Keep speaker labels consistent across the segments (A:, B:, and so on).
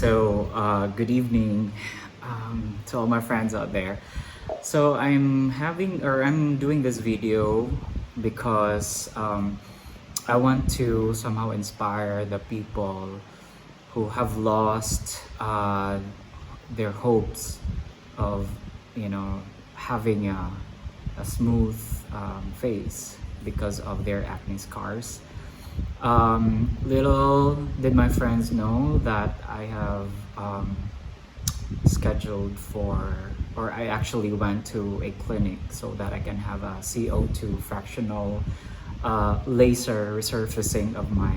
A: Good evening to all my friends out there. So I'm doing this video because I want to somehow inspire the people who have lost their hopes of, you know, having a smooth face because of their acne scars. Little did my friends know that I have scheduled for, or I actually went to a clinic so that I can have a CO2 fractional laser resurfacing of my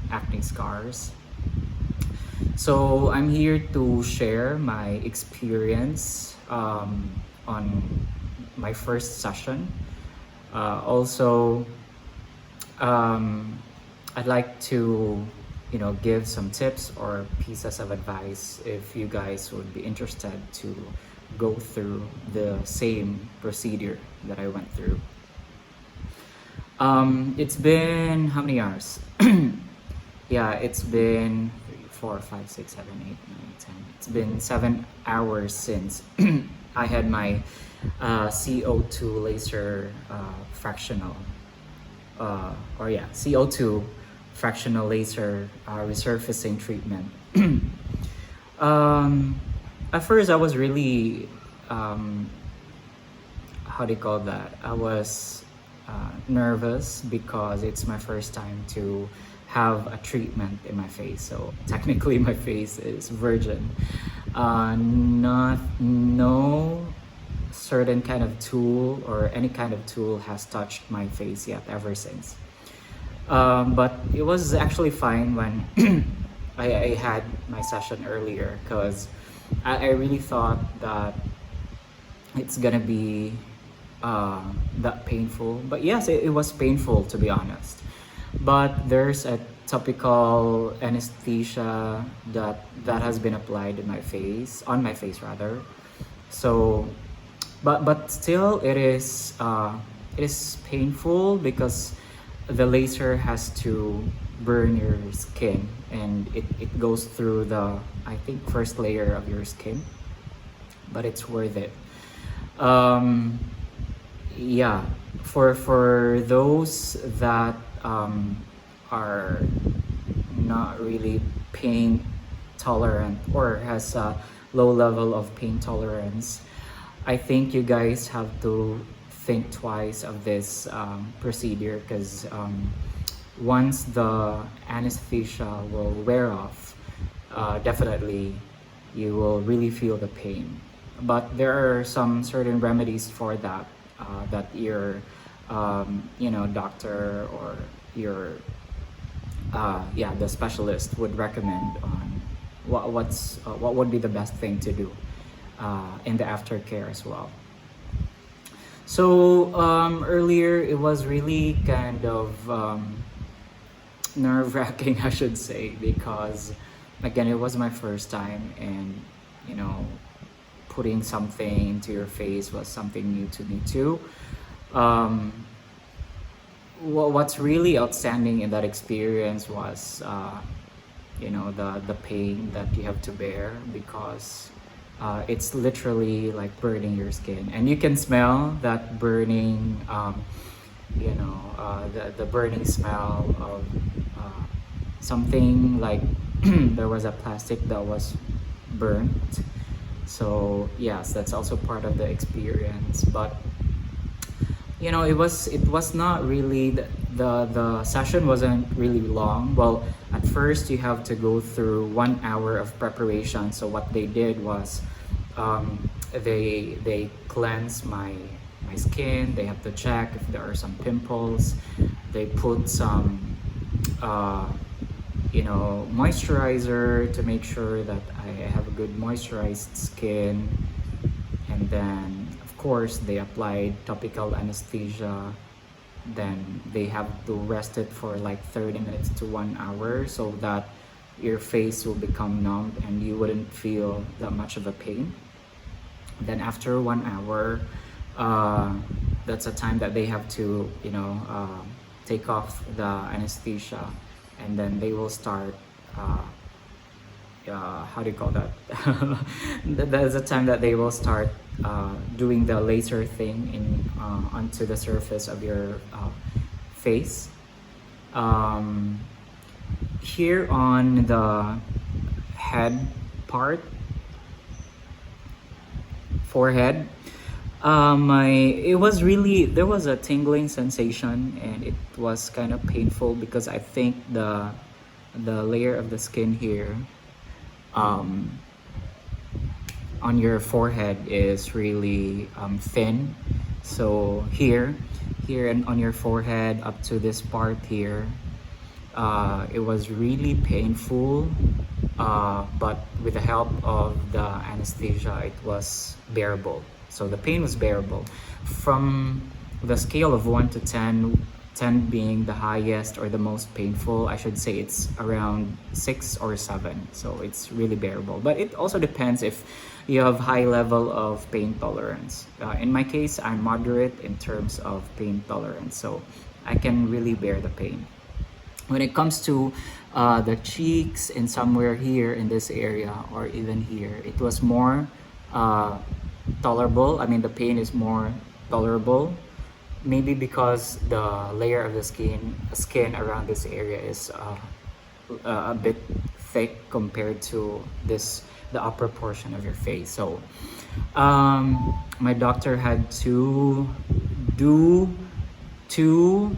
A: acne scars. So I'm here to share my experience on my first session. Also, I'd like to, give some tips or pieces of advice if you guys would be interested to go through the same procedure that I went through. It's been how many hours? Yeah, it's been 3, 4, 5, 6, 7, 8, 9, 10. It's been 7 hours since I had my CO2 laser fractional CO2 fractional laser resurfacing treatment. At first, I was really, how do you call that? I was nervous because it's my first time to have a treatment in my face. So technically, my face is virgin. No certain kind of tool or any kind of tool has touched my face yet ever since. But it was actually fine when I had my session earlier because I really thought that it's gonna be that painful. But yes, it was painful, to be honest. But there's a topical anesthesia that has been applied in my face, on my face rather. So but still it is painful because the laser has to burn your skin, and it goes through the, I think, first layer of your skin, but it's worth it. Yeah, for those that are not really pain tolerant or has a low level of pain tolerance, I think you guys have to think twice of this procedure because once the anesthesia will wear off, definitely you will really feel the pain. But there are some certain remedies for that that your doctor or your the specialist would recommend on what would be the best thing to do in the aftercare as well. So earlier it was really kind of nerve-wracking, I should say, because again it was my first time, and putting something into your face was something new to me too. What's really outstanding in that experience was the pain that you have to bear because it's literally like burning your skin, and you can smell that burning, the burning smell of something like there was a plastic that was burnt. So yes, that's also part of the experience. But it was not really the session wasn't really long. Well, at first you have to go through 1 hour of preparation. So what they did was they cleanse my skin. They have to check if there are some pimples. They put some moisturizer to make sure that I have a good moisturized skin. And then of course they applied topical anesthesia. Then they have to rest it for like 30 minutes to 1 hour so that your face will become numb and you wouldn't feel that much of a pain. Then after 1 hour, that's a time that they have to take off the anesthesia, and then they will start how do you call that? That's the time that they will start doing the laser thing onto the surface of your face. Um, Here on the head part, forehead, it was really, there was a tingling sensation, and it was kind of painful because I think the layer of the skin here um, on your forehead is really thin. So here and on your forehead up to this part here, it was really painful, but with the help of the anesthesia, it was bearable. So the pain was bearable. From the scale of 1 to 10, 10 being the highest or the most painful, I should say it's around 6 or 7. So it's really bearable. But it also depends if you have high level of pain tolerance. In my case, I'm moderate in terms of pain tolerance, so I can really bear the pain. When it comes to the cheeks and somewhere here in this area or even here, it was more tolerable. I mean, the pain is more tolerable. Maybe because the layer of the skin around this area is a bit thick compared to the upper portion of your face. So my doctor had to do two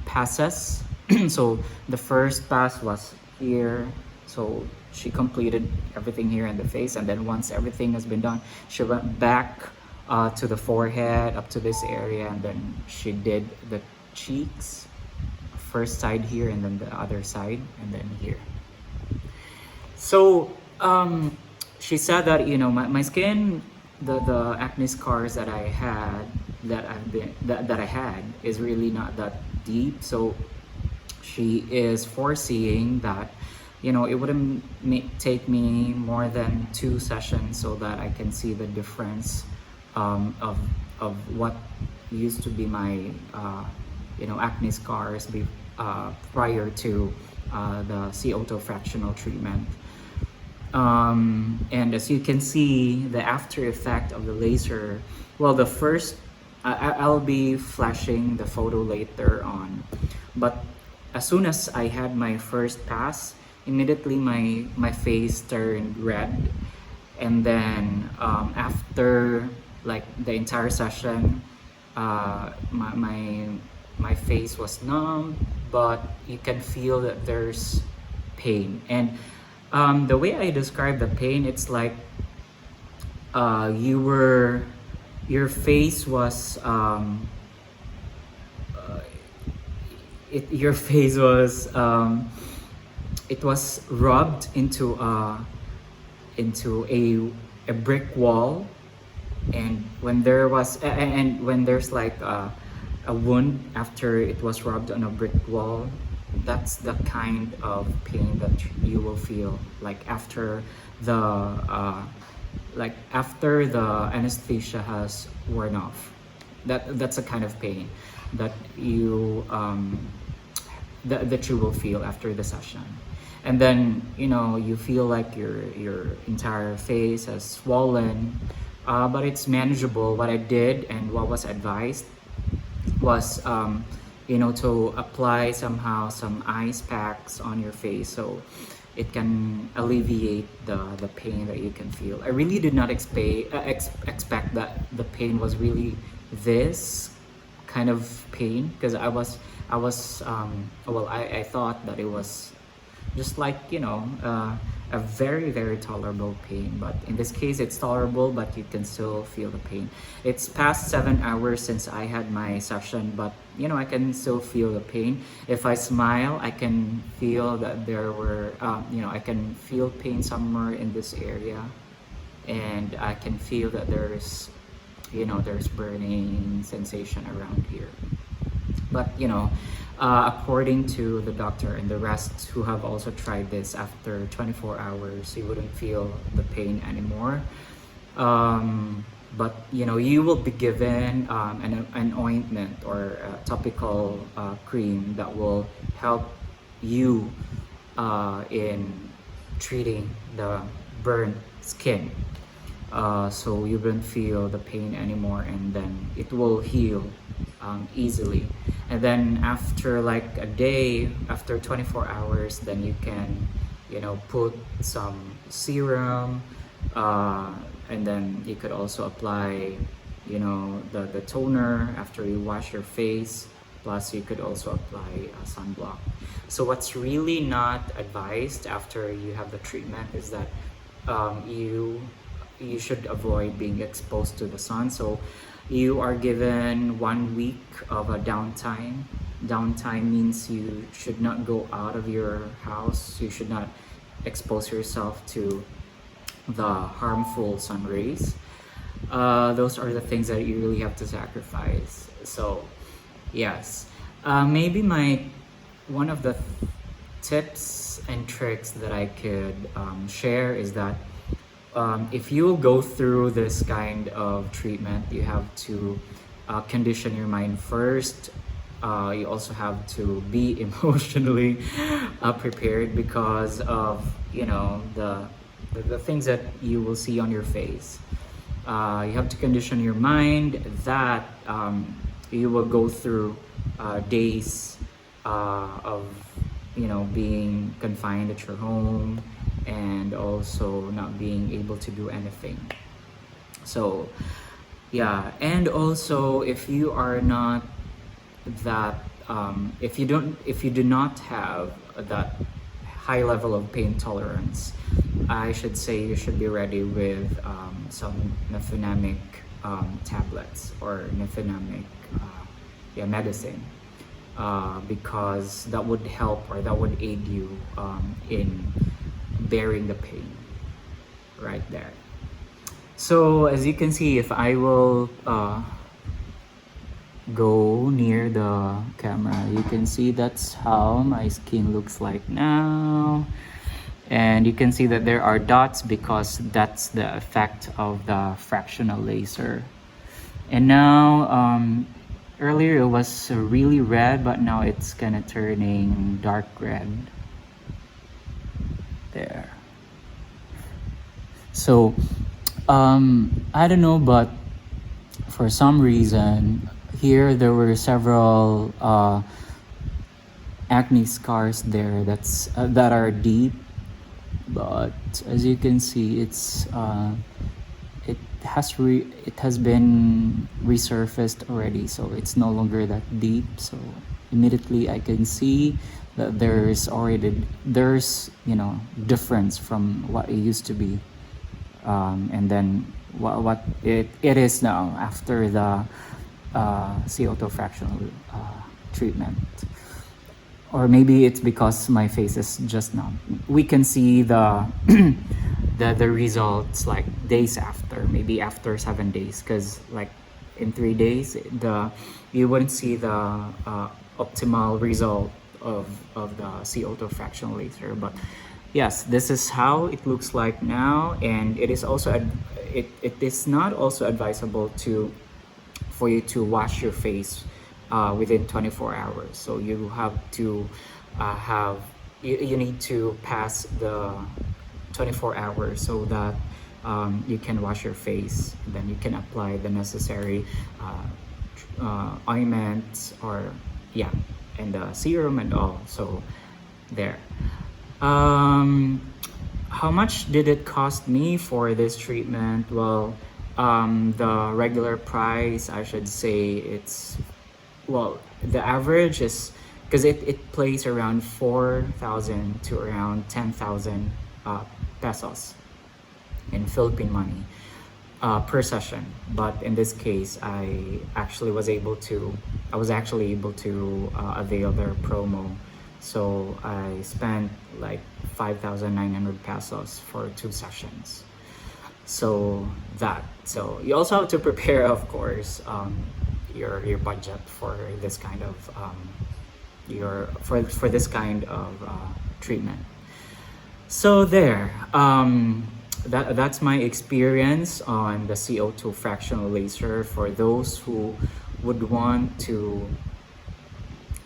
A: passes. So the first pass was here, so she completed everything here in the face, and then once everything has been done, she went back to the forehead up to this area, and then she did the cheeks, first side here and then the other side, and then here. So she said that, you know, my skin, the acne scars that I had, that I had is really not that deep. So she is foreseeing that, you know, it wouldn't take me more than 2 sessions so that I can see the difference of what used to be my you know, acne scars prior to the CO2 fractional treatment. And as you can see, the after effect of the laser, well, the first, I'll be flashing the photo later on, but as soon as I had my first pass, immediately my face turned red, and then after like the entire session, my face was numb, but you can feel that there's pain. And the way I describe the pain, it's like your face was your face was it was rubbed into a brick wall, and when there was and when there's like a wound after it was rubbed on a brick wall, that's the kind of pain that you will feel like after the anesthesia has worn off. That's a kind of pain that you that you will feel after the session. And then, you know, you feel like your entire face has swollen, but it's manageable. What I did and what was advised was you know, to apply somehow some ice packs on your face so it can alleviate the pain that you can feel. I really did not expect that the pain was really this kind of pain, because I thought that it was just like, you know, a very tolerable pain, but in this case it's tolerable, but you can still feel the pain. It's past 7 hours since I had my session, but you know, I can still feel the pain. If I smile, I can feel that there were you know, I can feel pain somewhere in this area, and I can feel that there's, you know, there's burning sensation around here. But you know, according to the doctor and the rest who have also tried this, after 24 hours you wouldn't feel the pain anymore. But you know, you will be given an ointment or a topical cream that will help you in treating the burnt skin. So you won't feel the pain anymore, and then it will heal easily. And then after like a day, after 24 hours, then you can, put some serum, and then you could also apply, the toner after you wash your face. Plus, you could also apply a sunblock. So what's really not advised after you have the treatment is that you should avoid being exposed to the sun. So you are given 1 week of a downtime. Downtime means you should not go out of your house. You should not expose yourself to the harmful sun rays. Those are the things that you really have to sacrifice. So yes, maybe one of the tips and tricks that I could share is that if you go through this kind of treatment, you have to condition your mind first. You also have to be emotionally prepared because of the things that you will see on your face. You have to condition your mind that you will go through days of being confined at your home, and also not being able to do anything. So yeah, and also if you are not that if you do not have that high level of pain tolerance, I should say you should be ready with some nephenamic tablets or nephenamic medicine, because that would help, or that would aid you in bearing the pain right there. So as you can see, if I will go near the camera, you can see that's how my skin looks like now. And you can see that there are dots because that's the effect of the fractional laser. And now earlier it was really red, but now it's kind of turning dark red there. So I don't know, but for some reason here there were several acne scars there that are deep, but as you can see, it has been resurfaced already, so it's no longer that deep. So immediately I can see that there's difference from what it used to be, and then what it is now after the CO2 fractional treatment. Or maybe it's because my face is just numb. We can see the the results like days after, maybe after 7 days, because like in 3 days you wouldn't see the optimal result of the CO2 fractional laser. But yes, this is how it looks like now, and it is also it is not also advisable for you to wash your face within 24 hours. So you have to you need to pass the 24 hours so that you can wash your face. Then you can apply the necessary ointments, or and the serum and all. So there. How much did it cost me for this treatment? Well, the regular price, I should say, the average is, because it plays around 4,000 to around 10,000 pesos in Philippine money per session. But in this case, I was actually able to avail their promo. So I spent like 5,900 pesos for 2 sessions. So you also have to prepare, of course, your budget for this kind of for this kind of treatment. So there, that's my experience on the CO2 fractional laser. For those who would want to,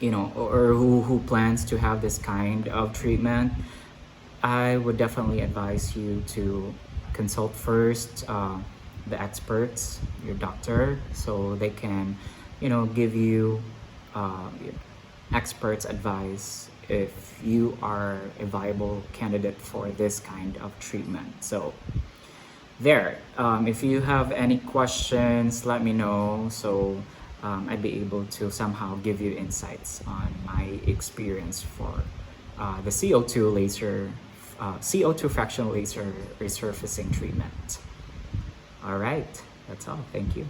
A: or who plans to have this kind of treatment, I would definitely advise you to consult first the experts, your doctor, so they can, give you uh, experts advice if you are a viable candidate for this kind of treatment. So there, if you have any questions, let me know. So I'd be able to somehow give you insights on my experience for the CO2 fractional laser resurfacing treatment. All right, that's all. Thank you.